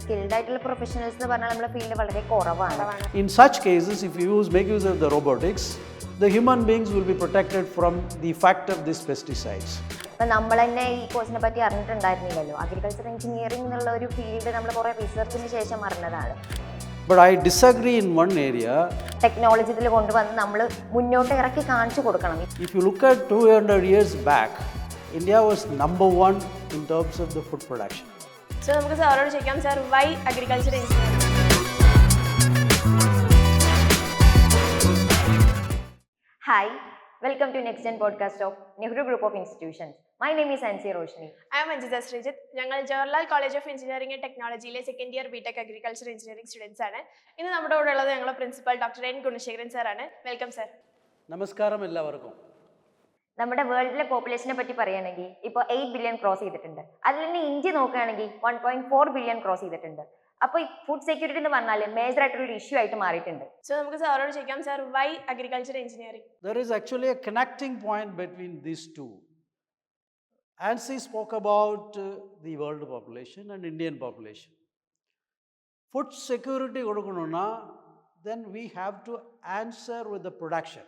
Skilled ആയിട്ടുള്ള professionals എന്ന് പറഞ്ഞാൽ നമ്മുടെ ഫീൽഡ് വളരെ കുറവാണ്. In such cases, if you make use of the robotics, the human beings will be protected from the effect of these pesticides. അപ്പം നമ്മൾ തന്നെ ഈ കോഴ്സിനെ പറ്റി അറിഞ്ഞിട്ടുണ്ടായിരുന്നില്ലല്ലോ. അഗ്രികൾച്ചർ എഞ്ചിനീയറിംഗ് എന്നുള്ള ഒരു ഫീൽഡ് നമ്മൾ കുറേ റിസർച്ചിന് ശേഷം അറിഞ്ഞതാണ്. But I disagree in one area. Technology ഇതിൽ കൊണ്ടുവന്ന് നമ്മൾ മുന്നോട്ട് ഇറക്കി കാണിച്ചു കൊടുക്കണം. If you look at 200 years back, India was number one in terms of the food production. So നമുക്ക് സാറോട് ചോദിക്കാം, sir, why agriculture engineering? Hi, welcome to Next Gen podcast of Nehru Group of Institutions. My name is Ansi Roshni. I am Anjita Srijit. ഞങ്ങൾ Jawaharlal college of engineering and ടെക്നോളജിയിലെ second year BTech agriculture engineering students ആണ്. ഇന്ന് നമ്മുടെ കൂടെ ഉള്ളത് ഞങ്ങളുടെ principal doctor N Gunasekaran സാറാണ്. Welcome sir. നമസ്കാരം എല്ലാവർക്കും. നമ്മുടെ വേൾഡിലെ പോപ്പുലേഷനെ പറ്റി പറയുകയാണെങ്കിൽ ഇപ്പോൾ 8 ബില്യൺ ക്രോസ് ചെയ്തിട്ടുണ്ട്. അതിൽ തന്നെ ഇന്ത്യ നോക്കുകയാണെങ്കിൽ 1.4 ബില്യൺ ക്രോസ് ചെയ്തിട്ടുണ്ട്. അപ്പോൾ ഈ ഫുഡ് സെക്യൂരിറ്റി എന്ന് പറഞ്ഞാൽ മേജർ ആയിട്ടുള്ള ഇഷ്യൂ ആയിട്ട് മാറിയിട്ടുണ്ട്. സോ നമുക്ക് സാറോട് ചോദിക്കാം, sir, why agriculture engineering? There is actually a connecting point between these two. Ansi spoke about the world population and Indian population. Food security kodukonuna, then we have to answer with the production.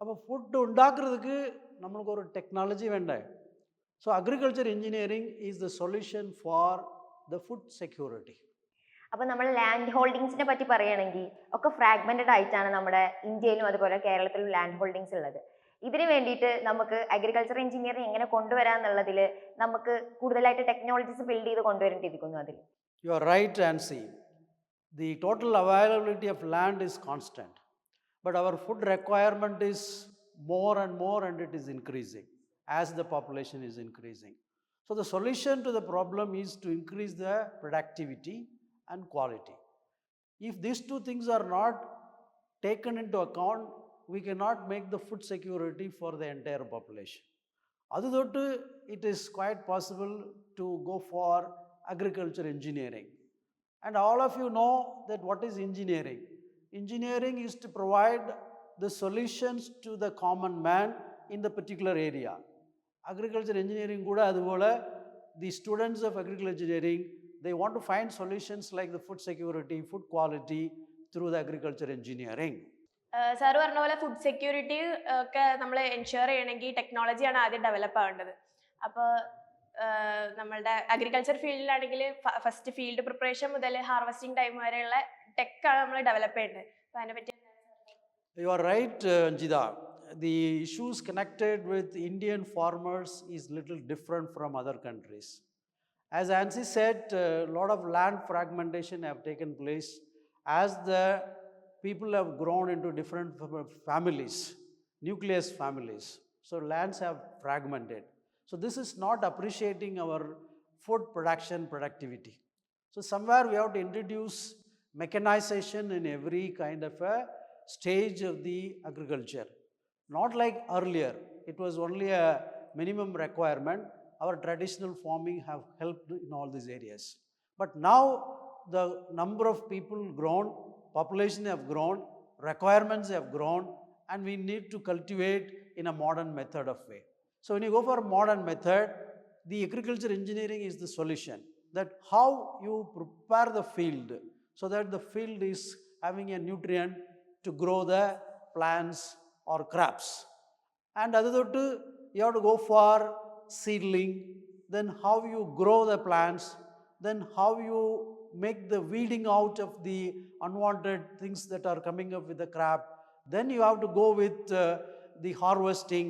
അപ്പോൾ food ഉണ്ടാക്കുന്നതുക്ക് നമ്മൾക്ക് ഒരു technology വേണ്ടേ. So agriculture engineering is the solution for the food security. അപ്പോൾ നമ്മൾ land ഹോൾഡിങ്സിനെ പറ്റി പറയുകയാണെങ്കിൽ ഒക്കെ fragmented ആയിട്ടാണ് നമ്മുടെ ഇന്ത്യയിലും അതുപോലെ കേരളത്തിലും ലാൻഡ് ഹോൾഡിങ്സ് ഉള്ളത്. ഇതിന് വേണ്ടിയിട്ട് നമുക്ക് അഗ്രികൾച്ചർ എഞ്ചിനീയറിംഗ് എങ്ങനെ കൊണ്ടുവരാന്നുള്ളതിൽ നമുക്ക് കൂടുതലായിട്ട് ടെക്നോളജീസ് ബിൽഡ് ചെയ്ത് കൊണ്ടുവരേണ്ടിയിരിക്കുന്നു. അതിൽ you are right Ancy. The total availability of land is constant. But our food requirement is more and more, and it is increasing as the population is increasing. So the solution to the problem is to increase the productivity and quality. If these two things are not taken into account, we cannot make the food security for the entire population. Aduthotu, it is quite possible to go for agriculture engineering. And all of you know that what is engineering. Engineering is to provide the solutions to the common man in the particular area. Agriculture engineering kuda aduvole, the students of agriculture engineering, they want to find solutions like the food security, food quality through the agriculture engineering. Sir പറഞ്ഞ പോലെ food security ഒക്കെ നമ്മൾ ensure ചെയ്യണമെങ്കിൽ ടെക്നോളജിയാണ് ആദ്യം develop ആവേണ്ടത്. അപ്പോൾ നമ്മളുടെ agriculture ഫീൽഡിലാണെങ്കിൽ first field preparation മുതൽ harvesting time വരെയുള്ള ടെക്കാണ് നമ്മൾ ഡെവലപ്പ് ചെയ്യേണ്ടത്. അപ്പോൾ അതിനെപ്പറ്റി You are right, Anjita. The issues connected with Indian farmers is little different from other countries. As Ansi said, a lot of land fragmentation have taken place as the people have grown into different families, nucleus families. So lands have fragmented. So this is not appreciating our food production productivity. So somewhere we have to introduce mechanization in every kind of a stage of the agriculture. Not like earlier, it was only a minimum requirement. Our traditional farming have helped in all these areas. But now the number of people grown, population have grown, requirements have grown, and we need to cultivate in a modern method of way. So when you go for a modern method, the agriculture engineering is the solution. That how you prepare the field so that the field is having a nutrient to grow the plants or crops. And aduthotu, you have to go for seedling, then how you grow the plants, then how you make the weeding out of the unwanted things that are coming up with the crop. Then you have to go with the harvesting,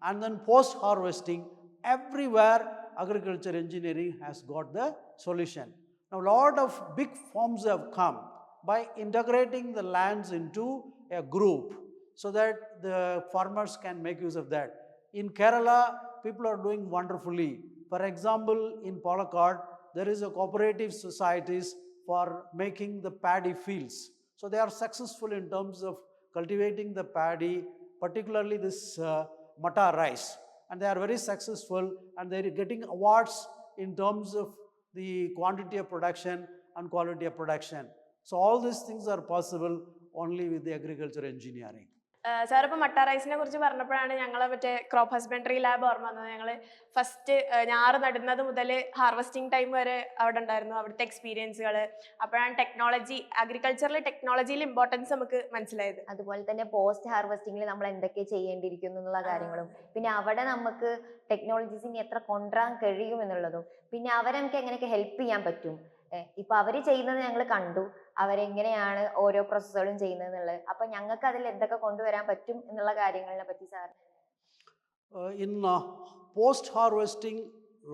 and then post harvesting. Everywhere agriculture engineering has got the solution. Now a lot of big farms have come by integrating the lands into a group so that the farmers can make use of that. In Kerala, people are doing wonderfully. For example, in Palakkad, there is a cooperative societies for making the paddy fields. So they are successful in terms of cultivating the paddy, particularly this matta rice. And they are very successful, and they are getting awards in terms of the quantity of production and quality of production. So all these things are possible only with the agriculture engineering. Sir ഇപ്പോൾ മട്ട റൈസിനെ കുറിച്ച് പറഞ്ഞപ്പോഴാണ് ഞങ്ങളെ മറ്റേ crop husbandry lab ഓർമ്മ വന്നത്. ഞങ്ങൾ first ഞാറ് നടുന്നത് മുതൽ ഹാർവെസ്റ്റിംഗ് ടൈം വരെ അവിടെ ഉണ്ടായിരുന്നു, അവിടുത്തെ എക്സ്പീരിയൻസുകൾ. അപ്പോഴാണ് അഗ്രികൾച്ചറിൽ ടെക്നോളജിയിൽ ഇമ്പോർട്ടൻസ് നമുക്ക് മനസ്സിലായത്. അതുപോലെ തന്നെ പോസ്റ്റ് ഹാർവെസ്റ്റിംഗിൽ നമ്മൾ എന്തൊക്കെ ചെയ്യേണ്ടിയിരിക്കുന്നു എന്നുള്ള കാര്യങ്ങളും, പിന്നെ അവിടെ നമുക്ക് ടെക്നോളജീസിന് എത്ര കൊണ്ടുവരാൻ കഴിയും എന്നുള്ളതും, പിന്നെ അവരെ നമുക്ക് എങ്ങനെയൊക്കെ ഹെൽപ്പ് ചെയ്യാൻ പറ്റും. ഇപ്പൊ അവര് ചെയ്യുന്നത് ഞങ്ങൾ കണ്ടു, അവരെങ്ങനെയാണ് ഓരോ പ്രോസസ്സുകളും ചെയ്യുന്നത് എന്നുള്ളത്. അപ്പൊ ഞങ്ങൾക്ക് അതിൽ എന്തൊക്കെ കൊണ്ടുവരാൻ പറ്റും എന്നുള്ള കാര്യങ്ങളെ പറ്റി sir. In post harvesting,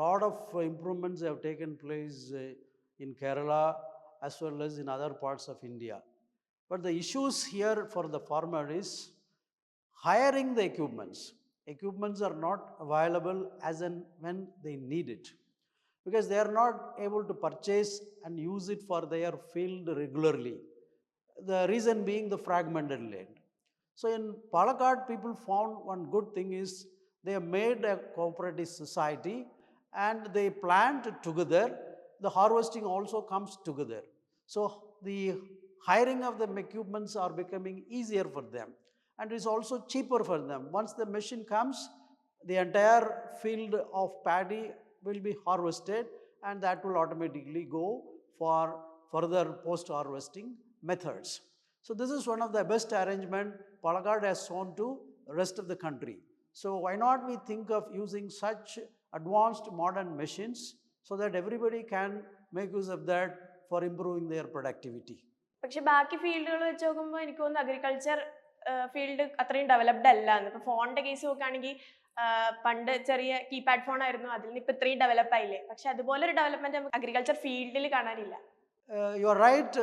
lot of improvements have taken place in Kerala as well as in other parts of India. But the issues here for the farmer is hiring the equipments. Equipments are not available as and when they need it, because they are not able to purchase and use it for their field regularly. The reason being the fragmented land. So in Palakkad, people found one good thing is they have made a cooperative society and they plant together. The harvesting also comes together. So the hiring of the equipments are becoming easier for them, and it's also cheaper for them. Once the machine comes, the entire field of paddy will be harvested, and that will automatically go for further post harvesting methods. So this is one of the best arrangement Palakkad has shown to the rest of the country. So why not we think of using such advanced modern machines so that everybody can make use of that for improving their productivity. പക്ഷെ ബാക്കി ഫീൽഡുകൾ വെച്ച് നോക്കുമ്പോൾ എനിക്ക് തോന്നുന്നു agriculture field അത്രയും developed അല്ല എന്ന്. ഇപ്പോൾ ഫോണിന്റെ കേസ് നോക്കുകയാണെങ്കിൽ പണ്ട് ചെറിയ കീപാഡ് ഫോൺ ആയിരുന്നു, അതിൽ നിന്ന് ഇപ്പൊ ഇത്രയും ഡെവലപ്പ് ആയില്ലേ. പക്ഷെ അതുപോലെ ഒരു ഡെവലപ്മെന്റ് നമുക്ക് അഗ്രികൾച്ചർ ഫീൽഡിൽ കാണാനില്ല. You are right.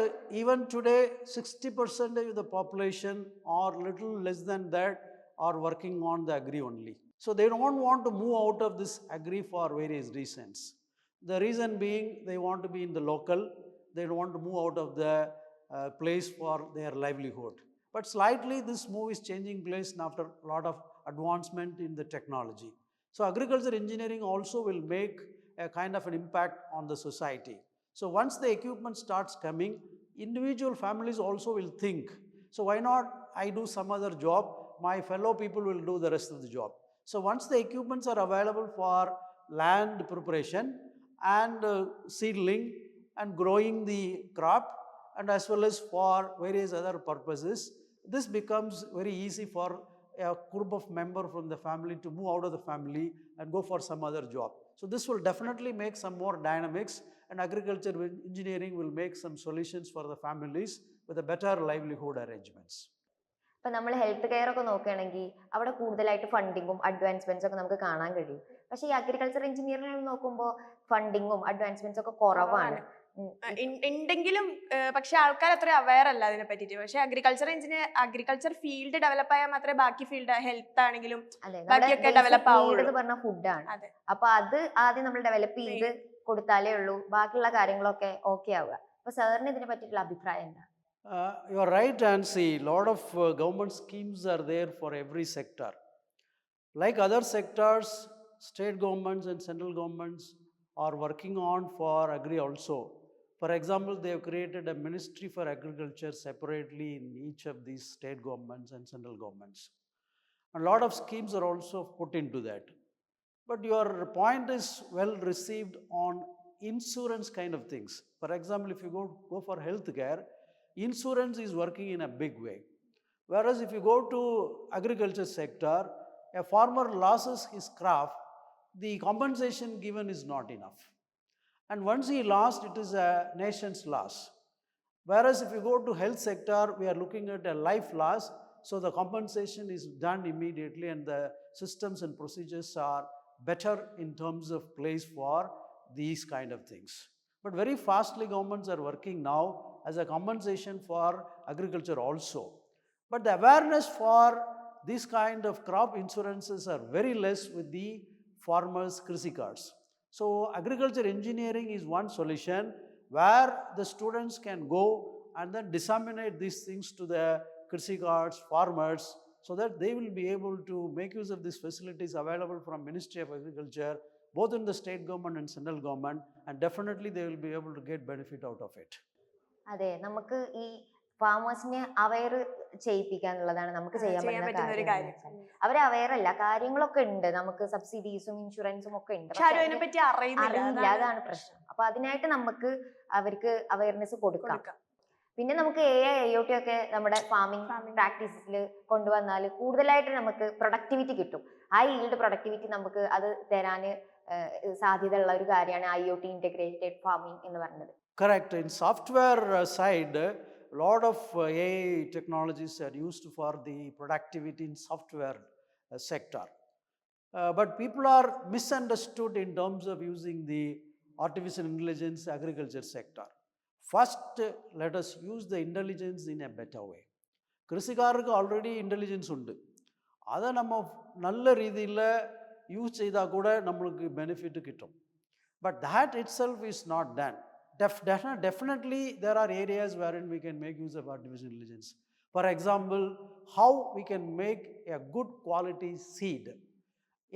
Even today, 60% of the population or little less than that are working on the agri only. So they don't want to move out of this agri for various reasons. The reason being they want to be in the local. They don't want to move out of the place for their livelihood. But slightly this move is changing place after a lot of advancement in the technology. So agriculture engineering also will make a kind of an impact on the society. So once the equipment starts coming, individual families also will think, so why not I do some other job, my fellow people will do the rest of the job. So once the equipments are available for land preparation and seedling and growing the crop, and as well as for various other purposes, this becomes very easy for a group of members from the family to move out of the family and go for some other job. So this will definitely make some more dynamics, and agriculture engineering will make some solutions for the families with a better livelihood arrangements. ഇപ്പൊ നമ്മൾ health care ഒക്കെ നോക്കുകയാണെങ്കിൽ അവിടെ കൂടുതലായിട്ട് ഫണ്ടിങ്ങും advancements ഒക്കെ നമുക്ക് കാണാൻ കഴിയും. പക്ഷേ ഈ അഗ്രികൾച്ചർ എഞ്ചിനീയറിംഗ് നോക്കുമ്പോൾ ഫണ്ടിങ്ങും അഡ്വാൻസ്മെന്റ്സ് ഒക്കെ കുറവാണ്. ഉണ്ടെങ്കിലും പക്ഷെ ആൾക്കാർ അത്ര അവയർ അല്ല അതിനെ പറ്റിയിട്ട്. പക്ഷെ അഗ്രികൾച്ചർ ഫീൽഡ് ഡെവലപ്പ് ആയാൽ മാത്രമേ ബാക്കി ഫീൽഡ് ഹെൽത്ത് ആണെങ്കിലും ബാക്കിയൊക്കെ ഡെവലപ്പ് ആവുള്ളൂ. പറഞ്ഞ ഫുഡാണ്. അപ്പൊ അത് ആദ്യം നമ്മൾ ഡെവലപ്പ് ചെയ്ത് കൊടുത്താലേ ഉള്ളൂ ബാക്കിയുള്ള കാര്യങ്ങളൊക്കെ ഓക്കെ ആവുക. അപ്പൊ സാറിന് ഇതിനെ പറ്റിയിട്ടുള്ള അഭിപ്രായം എന്താ? You are right, Nancy. A lot of government schemes are there for every sector. Like other sectors, state governments and central governments are working on for agri also. For example, they have created a ministry for agriculture separately in each of these state governments and central governments. A lot of schemes are also put into that. But your point is well received on insurance kind of things. For example, if you go for health care, insurance is working in a big way. Whereas if you go to agriculture sector, a farmer loses his crop, the compensation given is not enough. And once he lost, it is a nation's loss. Whereas if you go to health sector, we are looking at a life loss, so the compensation is done immediately, and the systems and procedures are better in terms of place for these kind of things. But very fastly governments are working now as a compensation for agriculture also. But the awareness for this kind of crop insurances are very less with the farmers' Krishi cards. So agriculture engineering is one solution where the students can go and then disseminate these things to the Krishi cards, farmers, so that they will be able to make use of these facilities available from Ministry of Agriculture, both in the state government and central government, and definitely they will be able to get benefit out of it. അതെ, നമുക്ക് ഈ ഫാമേഴ്സിനെ aware ചെയ്യിപ്പിക്കുക എന്നുള്ളതാണ് നമുക്ക് ചെയ്യാൻ പറ്റുന്ന പറ്റുന്ന ഒരു കാര്യം. കാര്യം. അവർ അവെയർ അല്ല, കാര്യങ്ങളൊക്കെ ഉണ്ട്, നമുക്ക് സബ്സിഡീസും ഇൻഷുറൻസും ഒക്കെ ഉണ്ട്, പക്ഷെ ആരും അതിനെ പറ്റി അറിയില്ല, അതാണ് പ്രശ്നം. അപ്പൊ അതിനായിട്ട് നമുക്ക് അവർക്ക് അവയർനെസ് കൊടുക്കാം. പിന്നെ നമുക്ക് IoT ഒക്കെ നമ്മുടെ ഫാമിംഗ് പ്രാക്ടീസിൽ കൊണ്ടുവന്നാൽ കൂടുതലായിട്ട് നമുക്ക് പ്രൊഡക്ടിവിറ്റി കിട്ടും. ഹൈ ഈൽഡ് പ്രൊഡക്ടിവിറ്റി നമുക്ക് അത് തരാൻ സാധ്യതയുള്ള ഒരു കാര്യമാണ് IoT ഇന്റഗ്രേറ്റഡ് ഫാമിംഗ് എന്ന് പറയുന്നത്. Correct. In software side, a lot of AI technologies are used for the productivity in software sector. But people are misunderstood in terms of using the artificial intelligence agriculture sector. First, let us use the intelligence in a better way. കൃഷിക്കാർക്ക് already intelligence ഉണ്ട്, അത് നമ്മൾ നല്ല രീതിയിൽ use ചെയ്താൽ കൂടെ നമ്മൾക്ക് benefit കിട്ടും. But that itself is not done. Definitely there are areas wherein we can make use of artificial intelligence. For example, how we can make a good quality seed.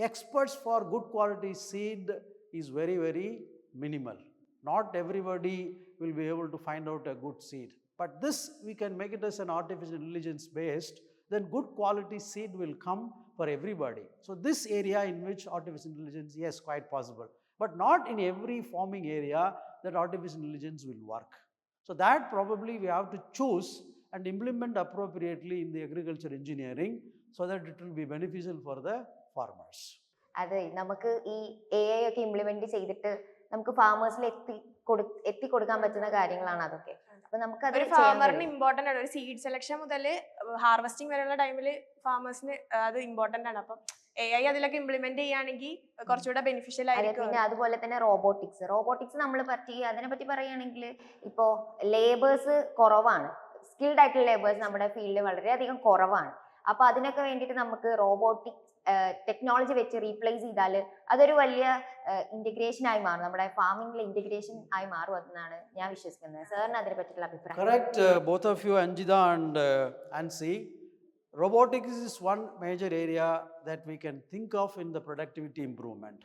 Experts for good quality seed is very, very minimal. Not everybody will be able to find out a good seed. But this we can make it as an artificial intelligence based, then good quality seed will come for everybody. So this area in which artificial intelligence, yes, quite possible. But not in every farming area that artificial intelligence will work. So that probably we have to choose and implement appropriately in the agriculture engineering so that it will be beneficial for the farmers. അതെ, നമുക്ക് ഈ AI ഒക്കെ implement ചെയ്തിട്ട് നമുക്ക് ഫാമേഴ്സിൽ എത്തിക്കൊടുക്കാൻ പറ്റുന്ന കാര്യങ്ങളാണ് അതൊക്കെ. അപ്പൊ നമുക്ക് അത് ഫാമറിന് ഇമ്പോർട്ടന്റ് ആണ്. ഒരു സീഡ് സെലക്ഷൻ മുതൽ ഹാർവെസ്റ്റിംഗ് വരെയുള്ള ടൈമിൽ ഫാമേഴ്സിന് അത് ഇമ്പോർട്ടന്റ് ആണ്. അപ്പം AI അതിലൊക്കെ ഇംപ്ലിമെന്റ് ചെയ്യുകയാണെങ്കിൽ കുറച്ചുകൂടെ ബെനിഫിഷ്യൽ ആയിരിക്കും. പിന്നെ അതുപോലെ തന്നെ റോബോട്ടിക്സ് നമ്മൾ അതിനെ പറ്റി പറയുകയാണെങ്കിൽ ഇപ്പോ ലേബേഴ്സ് കുറവാണ്, സ്കിൽഡ് ആയിട്ടുള്ള ലേബേഴ്സ് നമ്മുടെ ഫീൽഡിൽ വളരെയധികം കുറവാണ്. അപ്പൊ അതിനൊക്കെ വേണ്ടിയിട്ട് നമുക്ക് റോബോട്ടിക് ടെക്നോളജി വെച്ച് റീപ്ലേസ് ചെയ്താൽ അതൊരു വലിയ ഇന്റഗ്രേഷൻ ആയി മാറും, നമ്മുടെ ഫാമിംഗിലെ ഇന്റഗ്രേഷൻ ആയി മാറും എന്നാണ് ഞാൻ വിശ്വസിക്കുന്നത്. സാറിന് അതിനെ പറ്റിയുള്ള അഭിപ്രായം? Correct, both of you, Anjida and Ansi. Robotics is one major area that we can think of in the productivity improvement.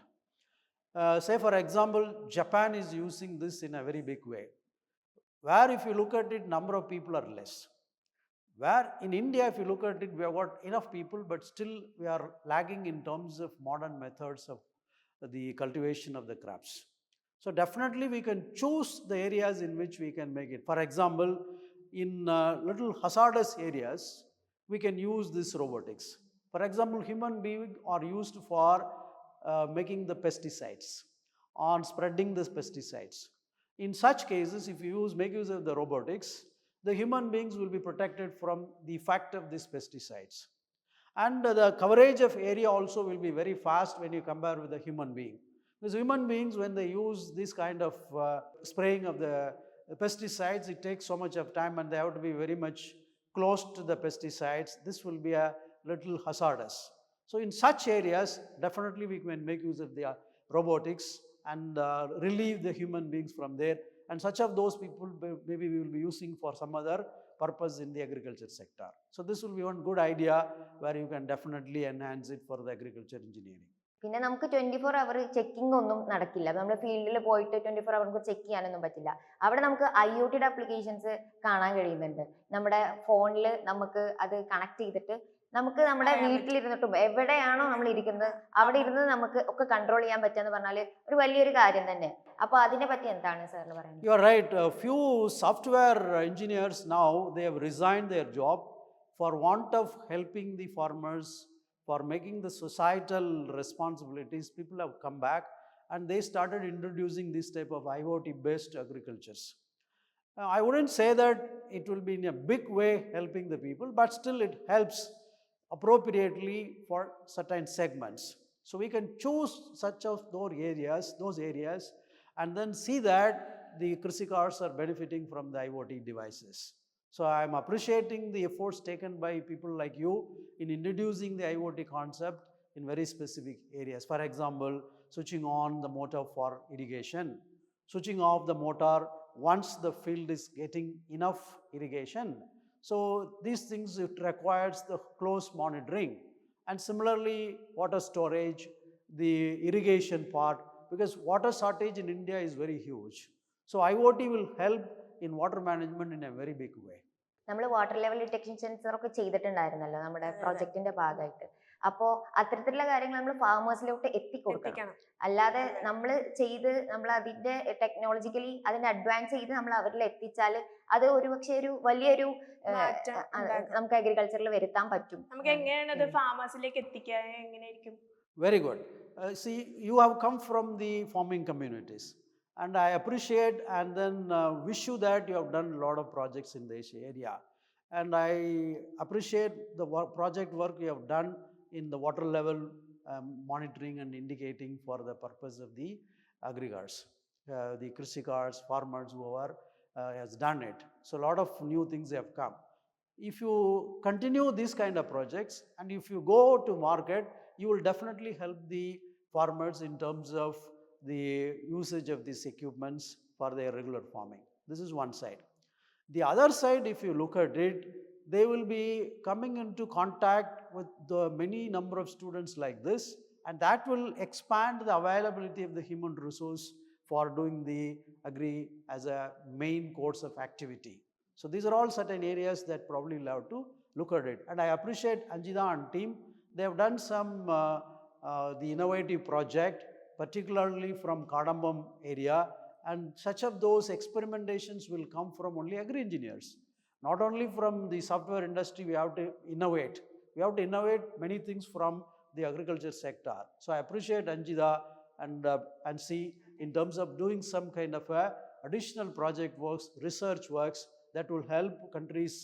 Say for example, Japan is using this in a very big way, where if you look at it, number of people are less. Where in India, if you look at it, we have got enough people, but still we are lagging in terms of modern methods of the cultivation of the crops. So definitely we can choose the areas in which we can make it. For example, in little hazardous areas, we can use this robotics. For example, human beings are used for making the pesticides, on spreading the pesticides. In such cases, if you make use of the robotics, the human beings will be protected from the effect of these pesticides. And the coverage of area also will be very fast when you compare with the human being. Because human beings, when they use this kind of spraying of the pesticides, it takes so much of time and they have to be very much close to the pesticides. This will be a little hazardous. So in such areas, definitely we can make use of the robotics and relieve the human beings from there. And such of those people maybe we will be using for some other purpose in the agriculture sector. So this will be one good idea where you can definitely enhance it for the agriculture engineering. പിന്നെ നമുക്ക് 24 അവർ checking ഒന്നും നടക്കില്ല. നമ്മുടെ ഫീൽഡിൽ പോയിട്ട് 24 അവർ check ചെയ്യാനൊന്നും പറ്റില്ല. അവിടെ നമുക്ക് IoT അപ്ലിക്കേഷൻസ് കാണാൻ കഴിയുന്നുണ്ട്. നമ്മുടെ ഫോണിൽ നമുക്ക് അത് കണക്ട് ചെയ്തിട്ട് നമുക്ക് നമ്മുടെ വീട്ടിലിരുന്നിട്ടും എവിടെയാണോ നമ്മൾ ഇരിക്കുന്നത് അവിടെ ഇരുന്ന് നമുക്ക് ഒക്കെ കൺട്രോൾ ചെയ്യാൻ പറ്റുക പറഞ്ഞാൽ ഒരു വലിയൊരു കാര്യം തന്നെ. അപ്പൊ അതിനെ പറ്റി എന്താണ് സാറിന് പറയുന്നത്? You are right. A few software engineers now, they have resigned their job for want of helping the farmers, for making the societal responsibilities. People have come back and they started introducing this type of IoT based agricultures. I wouldn't say that it will be in a big way helping the people, but still it helps appropriately for certain segments. So we can choose such of those areas and then see that the krisikars are benefiting from the IoT devices. So I am appreciating the efforts taken by people like you in introducing the IoT concept in very specific areas. For example, switching on the motor for irrigation, switching off the motor once the field is getting enough irrigation. So these things, it requires the close monitoring. And similarly, water storage, the irrigation part, because water shortage in India is very huge. So IoT will help in water management in a very big way. നമ്മൾ water level detection sensor ഒക്കെ ചെയ്തിട്ടുണ്ടായിരുന്നല്ലോ നമ്മുടെ പ്രൊജക്ടിന്റെ ഭാഗമായിട്ട്. അപ്പോൾ അത്തരത്തിലുള്ള കാര്യങ്ങൾ നമ്മൾ ഫാമേഴ്സിലോട്ട് എത്തിക്കൊടുക്കണം. എത്തിക്കണം. അല്ലാതെ നമ്മൾ ചെയ്ത് നമ്മൾ അതിന്റെ ടെക്നോളജിക്കലി അതിനെ അഡ്വാൻസ് ചെയ്ത് നമ്മൾ അവരിൽ എത്തിച്ചാൽ അത് ഒരുപക്ഷെ ഒരു വലിയൊരു മാറ്റം ഉണ്ടാക്കും. നമുക്ക് അഗ്രികൾച്ചറിൽ വരുത്താൻ പറ്റും. നമുക്ക് എങ്ങനെയാണ് അത് ഫാമേഴ്സിലേക്ക് എത്തിക്കുക, എങ്ങനെയായിരിക്കും? Very good. See, you have come from the farming communities, and I appreciate and then wish you that you have done a lot of projects in this area. And I appreciate the project work you have done in the water level monitoring and indicating for the purpose of the agricultures, the krisikars, farmers, whoever has done it. So a lot of new things have come. If you continue these kind of projects and if you go to market, you will definitely help the farmers in terms of the usage of these equipments for their regular farming. This is one side. The other side, if you look at it, they will be coming into contact with the many number of students like this, and that will expand the availability of the human resource for doing the agri as a main course of activity. So these are all certain areas that probably will have to look at it. And I appreciate Anjida and team. They have done some the innovative project, particularly from Kadambam area, and such of those experimentations will come from only agri-engineers. Not only from the software industry, we have to innovate. We have to innovate many things from the agriculture sector. So I appreciate Anjida and see in terms of doing some kind of additional project works, research works that will help countries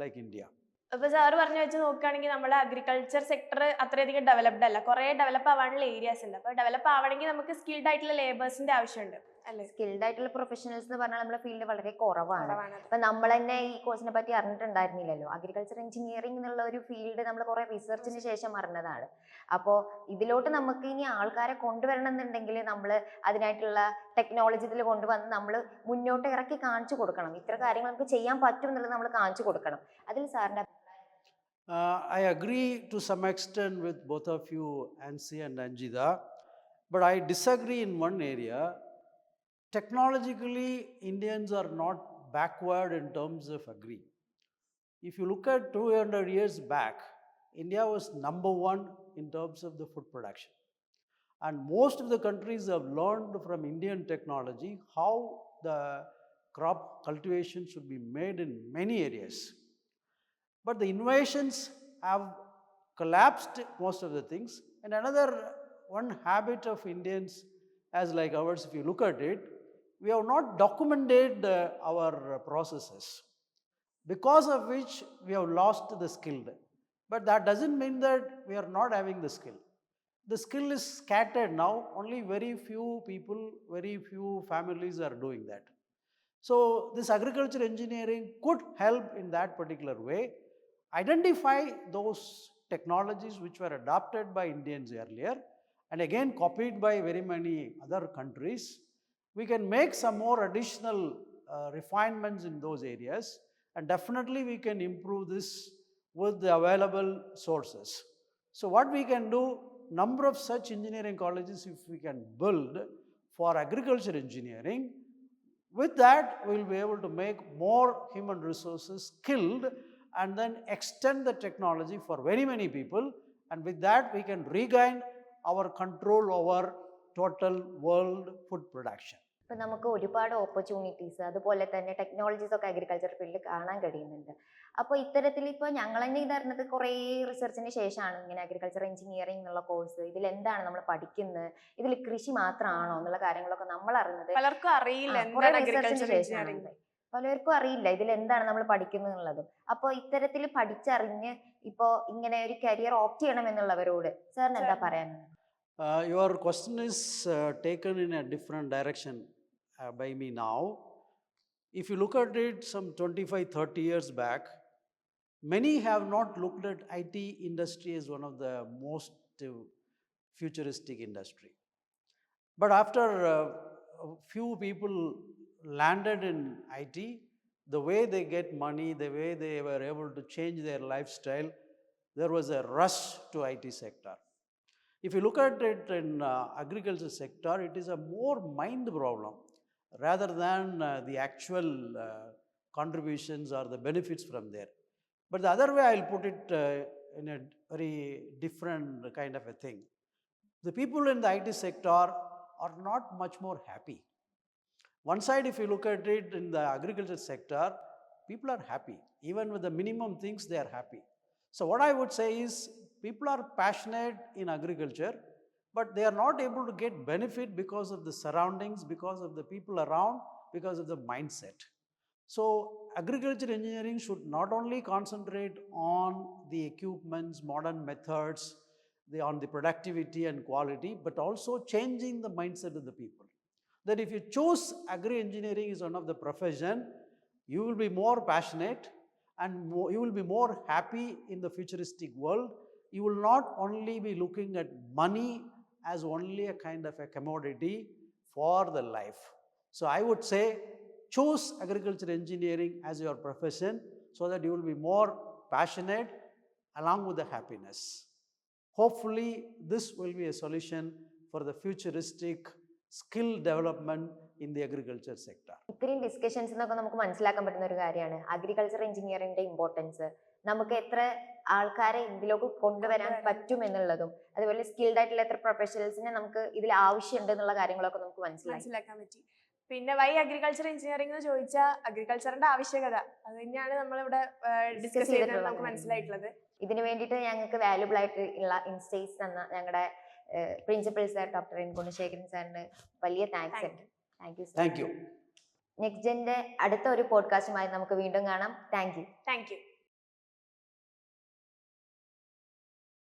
like India. അപ്പൊ sir പറഞ്ഞു വെച്ച് നോക്കുകയാണെങ്കിൽ നമ്മുടെ agriculture sector അത്രയധികം developed അല്ല, കുറെ develop ആവാനുള്ള areas ഉണ്ട്. അപ്പൊ ഡെവലപ്പ് ആവണമെങ്കിൽ നമുക്ക് സ്കിൽഡ് ആയിട്ടുള്ള ലേബേഴ്സിന്റെ ആവശ്യമുണ്ട് അല്ലേ? സ്കിൽഡ് ആയിട്ടുള്ള പ്രൊഫഷണൽസ് എന്ന് പറഞ്ഞാൽ നമ്മുടെ ഫീൽഡ് വളരെ കുറവാണ്. കുറവാണ്. അപ്പൊ നമ്മൾ തന്നെ ഈ കോഴ്സിനെ പറ്റി അറിഞ്ഞിട്ടുണ്ടായിരുന്നില്ലല്ലോ. അഗ്രികൾച്ചർ എഞ്ചിനീയറിംഗ് എന്നുള്ള ഒരു ഫീൽഡ് നമ്മൾ കുറെ റിസർച്ചിന് ശേഷം അറിഞ്ഞതാണ്. അപ്പോൾ ഇതിലോട്ട് നമുക്ക് ഇനി ആൾക്കാരെ കൊണ്ടുവരണം എന്നുണ്ടെങ്കിൽ നമ്മൾ അതിനായിട്ടുള്ള ടെക്നോളജി ഇതിൽ കൊണ്ടുവന്ന് നമ്മൾ മുന്നോട്ട് ഇറക്കി കാണിച്ചു കൊടുക്കണം. ഇത്ര കാര്യങ്ങൾ നമുക്ക് ചെയ്യാൻ പറ്റും എന്നുള്ളത് നമ്മൾ കാണിച്ചു കൊടുക്കണം. അതിൽ സാറിന്റെ I agree to some extent with both of you, Ansi and Anjida, but I disagree in one area. Technologically, Indians are not backward in terms of agri. If you look at 200 years back, India was number one in terms of the food production. And most of the countries have learned from Indian technology how the crop cultivation should be made in many areas. But the innovations have collapsed most of the things. And another one habit of Indians, as like ours, if you look at it, we have not documented our processes, because of which we have lost the skill. But that doesn't mean that we are not having the skill. The skill is scattered now. Only very few people, very few families are doing that. So this agriculture engineering could help in that particular way. Identify those technologies which were adopted by Indians earlier and again copied by very many other countries. We can make some more additional refinements in those areas, and definitely we can improve this with the available sources. So what we can do, number of such engineering colleges if we can build for agriculture engineering, with that we will be able to make more human resources skilled and then extend the technology for very many people, and with that we can regain our control over total world food production. ഇപ്പൊ നമുക്ക് ഒരുപാട് opportunities അതുപോലെ തന്നെ technologies ഒക്കെ agriculture ഫീൽഡിൽ കാണാൻ കഴിയുന്നുണ്ട്. അപ്പോൾ ഇത്തരത്തിൽ ഇപ്പോൾ ഞങ്ങൾ തന്നെ ഇതറിഞ്ഞത് കുറേ റിസർച്ചിന് ശേഷമാണ് ഇങ്ങനെ അഗ്രികൾച്ചർ എഞ്ചിനീയറിംഗ് എന്നുള്ള കോഴ്സ്, ഇതിൽ എന്താണ് നമ്മൾ പഠിക്കുന്നത്, ഇതിൽ കൃഷി മാത്രമാണോ എന്നുള്ള കാര്യങ്ങളൊക്കെ നമ്മൾ അറിഞ്ഞത് പലർക്കും അറിയില്ല. പലർക്കും അറിയില്ല ഇതിൽ എന്താണ് നമ്മൾ പഠിക്കുന്നത് എന്നുള്ളതും. അപ്പോൾ ഇത്തരത്തിൽ പഠിച്ചറിഞ്ഞ് ഇപ്പോൾ ഇങ്ങനെ ഒരു കരിയർ ഓപ്റ്റ് ചെയ്യണമെന്നുള്ളവരോട് സാറിന് എന്താ പറയാനുള്ളത്? Your question is taken in a different direction by me now. If you look at it some 25-30 years back, many have not looked at IT industry as one of the most futuristic industry. But after a few people landed in IT, the way they get money, the way they were able to change their lifestyle, there was a rush to IT sector. If you look at it in agriculture sector, it is a more mind problem rather than the actual contributions or the benefits from there. But the other way I'll put it in a very different kind of a thing. The people in the IT sector are not much more happy. One side, if you look at it in the agriculture sector, people are happy. Even with the minimum things, they are happy. So what I would say is, people are passionate in agriculture, but they are not able to get benefit because of the surroundings, because of the people around, because of the mindset. So agriculture engineering should not only concentrate on the equipments, modern methods, on the productivity and quality, but also changing the mindset of the people. That if you choose agri-engineering as one of the profession, you will be more passionate and you will be more happy in the futuristic world. You will not only be looking at money as only a kind of a commodity for the life. So I would say, choose agriculture engineering as your profession so that you will be more passionate along with the happiness. Hopefully, this will be a solution for the futuristic skill development in the agriculture sector. ഇത്രയും discussions എന്നൊക്കെ നമുക്ക് മനസ്സിലാക്കാൻ പറ്റുന്ന ഒരു കാര്യമാണ് agriculture എഞ്ചിനീയറിംഗിന്റെ importance. നമുക്ക് എത്ര ആൾക്കാരെ ഇതിലേക്ക് കൊണ്ടുവരാൻ പറ്റും എന്നുള്ളതും, അതുപോലെ സ്കിൽഡ് ആയിട്ടുള്ള എത്ര പ്രൊഫഷണൽസിനെ നമുക്ക് ഇതിൽ ആവശ്യമുണ്ട് എന്നുള്ള കാര്യങ്ങളൊക്കെ നമുക്ക് മനസ്സിലാക്കാൻ പറ്റി. പിന്നെ വൈ അഗ്രികൾച്ചർ എഞ്ചിനീയറിംഗ് എന്ന് ചോദിച്ചാൽ അഗ്രികൾച്ചറിന്റെ ആവശ്യകത അത് തന്നെയാണ് നമ്മളിവിടെ ഡിസ്കസ് ചെയ്തത് നമുക്ക് മനസ്സിലായിട്ടുള്ളത്. ഇതിനു വേണ്ടിയിട്ട് ഞങ്ങൾക്ക് വാല്യുബിൾ ആയിട്ട് ഉള്ള ഇൻസൈറ്റ്സ് തന്ന ഞങ്ങളുടെ principal sir doctor N Gunasekaran സാറിന് വലിയ താങ്ക്സ് ഉണ്ട്. Thank you. നെക്സ്റ്റ് ജെന്റെ അടുത്ത ഒരു പോഡ്കാസ്റ്റുമായി നമുക്ക് വീണ്ടും കാണാം. Thank you.